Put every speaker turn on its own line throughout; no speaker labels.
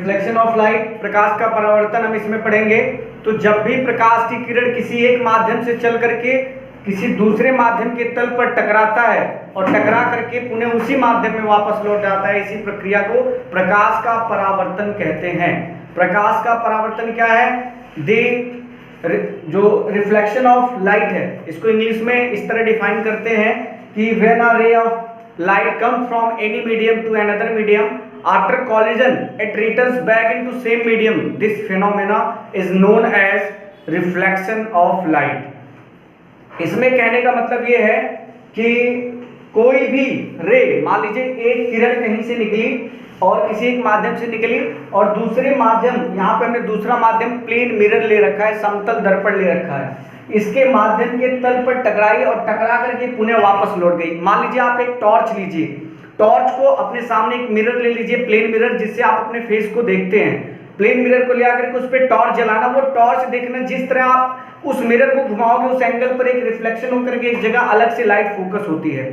Reflection of light, प्रकाश का परावर्तन हम इसमें पढ़ेंगे। तो जब भी प्रकाश की किरण किसी एक माध्यम से चल करके किसी दूसरे माध्यम के तल पर टकराता है और टकरा करके पुनः उसी माध्यम में वापस लौट जाता है, इसी प्रक्रिया को प्रकाश का परावर्तन कहते हैं। प्रकाश का परावर्तन क्या है? जो रिफ्लेक्शन ऑफ लाइट है, इसको इंग्लिश में इस तरह डिफाइन करते हैं कि when a ray of light comes from any medium to another medium after collision it returns back into same medium, this phenomena is known as reflection of light। इसमें कहने का मतलब ये है कि कोई भी रे, मान लीजिए एक किरण कहीं से निकली और किसी एक माध्यम से निकली और दूसरे माध्यम, यहाँ पे हमने दूसरा माध्यम प्लेन मिरर ले रखा है, समतल दर्पण ले रखा है, इसके माध्यम के तल पर टकराई और टकरा करके पुनः वापस लौट गई। मान लीजिए आप एक टॉर्च लीजिए, टॉर्च को अपने सामने एक मिरर ले लीजिए, प्लेन मिरर, जिससे आप अपने फेस को देखते हैं। प्लेन मिरर को ले आकर के उस पर टॉर्च जलाना, वो टॉर्च देखना, जिस तरह आप उस मिरर को घुमाओगे उस एंगल पर एक रिफ्लेक्शन होकर के एक जगह अलग से लाइट फोकस होती है,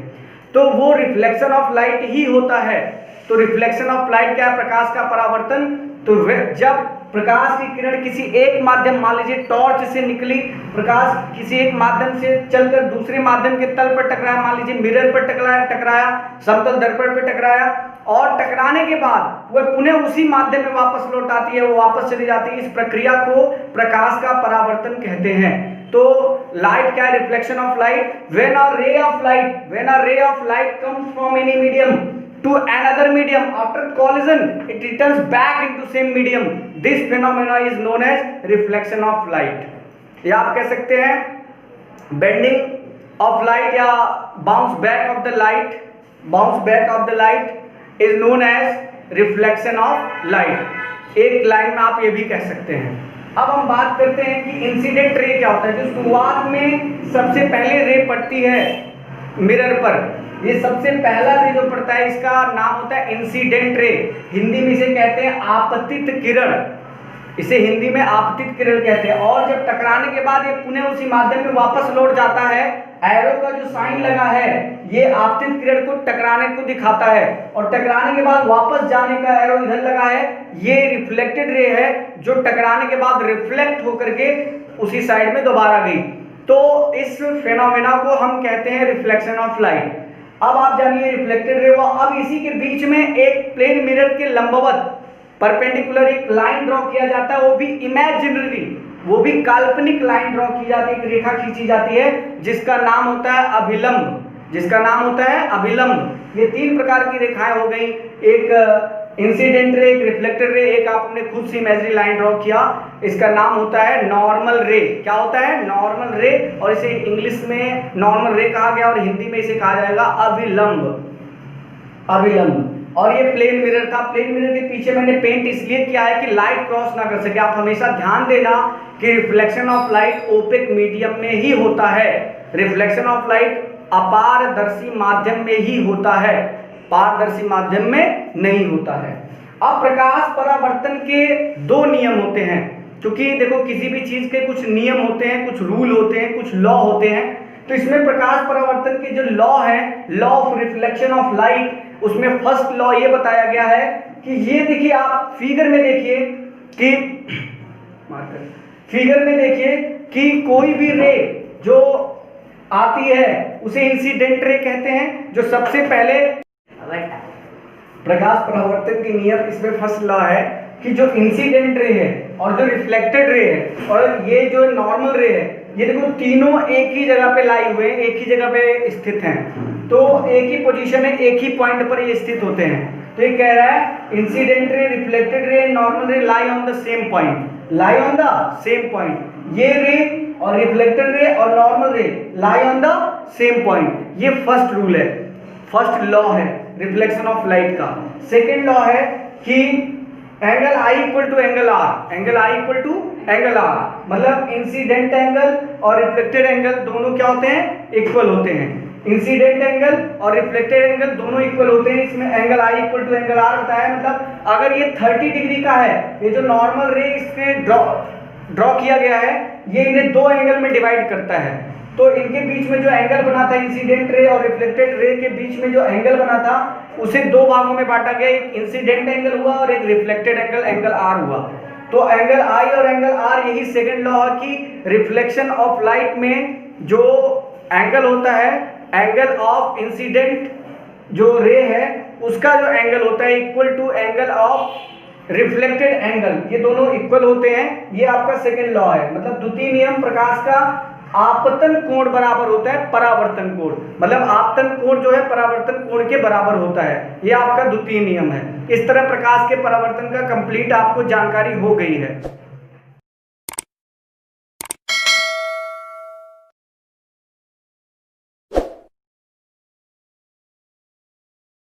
तो वो रिफ्लेक्शन ऑफ लाइट ही होता है। तो रिफ्लेक्शन ऑफ लाइट क्या है? प्रकाश का परावर्तन। तो जब प्रकाश की किरण किसी एक माध्यम, मान लीजिए टॉर्च से निकली, प्रकाश किसी एक माध्यम से चलकर दूसरे माध्यम के तल पर टकराया, मान लीजिए मिरर पर टकराया, समतल दर्पण पर टकराया, और टकराने के बाद वह पुनः उसी माध्यम में वापस लौट आती है, वो वापस चली जाती है। इस प्रक्रिया को प्रकाश का परावर्तन कहते हैं। तो लाइट क्या है? Reflection of light. When a ray of light comes from any medium to another medium after collision it returns back into same medium, this phenomena is known as reflection of light। या आप कह सकते हैं bending of light या bounce back of the light is known as reflection of light। एक line में आप ये भी कह सकते हैं। अब हम बात करते हैं कि इंसिडेंट रे क्या होता है। जो शुरुआत में सबसे पहले रे पड़ती है मिरर पर, ये सबसे पहला रे जो पड़ता है इसका नाम होता है इंसिडेंट रे। हिंदी में इसे कहते हैं आपतित किरण, इसे हिंदी में आपतित किरण कहते हैं। और जब टकराने के बाद ये पुनः उसी माध्यम में वापस लौट जाता है, एरो का जो साइन लगा है ये आपतित किरण को टकराने को दिखाता है, और टकराने के बाद वापस जाने का एरो इधर लगा है, ये रिफ्लेक्टेड रे है जो टकराने के बाद रिफ्लेक्ट होकर के उसी साइड में दोबारा गई। तो इस फेनोमेना को हम कहते हैं रिफ्लेक्शन ऑफ लाइट। अब आप जानिए रिफ्लेक्टेड रे हुआ। अब इसी के बीच में एक प्लेन मिरर के लंबवत परपेंडिकुलर एक लाइन ड्रॉ किया जाता है, वो भी इमेजिनरी, वो भी काल्पनिक लाइन ड्रॉ की जाती है, एक रेखा खींची जाती है जिसका नाम होता है अभिलंब। ये तीन प्रकार की रेखाएं हो गई, एक इंसिडेंट रे, एक रिफ्लेक्टेड रे, एक आपने खुद से इमेजिनरी लाइन ड्रॉ किया, इसका नाम होता है नॉर्मल रे। क्या होता है? नॉर्मल रे। और इसे इंग्लिश में नॉर्मल रे कहा गया और हिंदी में इसे कहा जाएगा अभिलंब। और ये प्लेन मिरर था। प्लेन मिरर के पीछे मैंने पेंट इसलिए किया है कि लाइट क्रॉस ना कर सके। आप हमेशा ध्यान देना कि reflection of light opaque medium में ही होता है, रिफ्लेक्शन ऑफ लाइट अपारदर्शी माध्यम में ही होता है, पारदर्शी माध्यम में नहीं होता है। अब प्रकाश परावर्तन के दो नियम होते हैं, क्योंकि देखो किसी भी चीज के कुछ नियम होते हैं, कुछ रूल होते हैं, कुछ लॉ होते हैं। तो इसमें प्रकाश परावर्तन के जो लॉ है, law of reflection of light, उसमें फर्स्ट लॉ ये बताया गया है कि ये देखिए, आप फिगर में देखिए कि कोई भी रे जो आती है उसे इंसिडेंट रे कहते हैं। जो सबसे पहले प्रकाश परावर्तन के नियम, इसमें फर्स्ट लॉ है कि जो इंसिडेंट रे है और जो रिफ्लेक्टेड रे है और ये जो नॉर्मल रे है, ये देखो तीनों एक ही जगह पे लाई हुए हैं, एक ही जगह पे स्थित हैं। तो एक ही पोजीशन में, एक ही पॉइंट पर ये स्थित होते हैं। तो ये कह रहा है incident ray, reflected ray, normal ray lie on the same point. ये रे और रिफ्लेक्टेड रे और normal ray lie on the same point. ये फर्स्ट रूल है, फर्स्ट लॉ है रिफ्लेक्शन ऑफ लाइट का। सेकेंड लॉ है कि angle I equal to angle R, मतलब इंसिडेंट एंगल और रिफ्लेक्टेड एंगल दोनों क्या होते हैं? इक्वल होते हैं। इंसिडेंट एंगल और रिफ्लेक्टेड एंगल दोनों इक्वल होते हैं। इसमें angle I equal to angle R होता है। मतलब अगर ये 30 डिग्री का है, ये जो नॉर्मल रे इसमें ड्रॉ किया गया है, ये इन्हें दो एंगल में डिवाइड करता है। तो इनके बीच में जो एंगल बना था इंसिडेंट रे और रिफ्लेक्टेड रे के बीच में जो एंगल बना था उसे दो भागों में बांटा गया, एक इंसिडेंट एंगल हुआ और एक रिफ्लेक्टेड एंगल, एंगल आर हुआ। तो एंगल आई और एंगल आर, यही सेकंड लॉ है कि रिफ्लेक्शन ऑफ लाइट में जो एंगल होता है, एंगल ऑफ इंसिडेंट जो रे है उसका जो एंगल होता है equal to angle of reflected angle, ये दोनों इक्वल होते हैं। ये आपका सेकंड लॉ है। मतलब द्वितीय नियम, प्रकाश का आपतन कोण बराबर होता है परावर्तन कोण, मतलब आपतन कोण जो है परावर्तन कोण के बराबर होता है। ये आपका द्वितीय नियम है। इस तरह प्रकाश के परावर्तन का कंप्लीट आपको जानकारी हो गई है।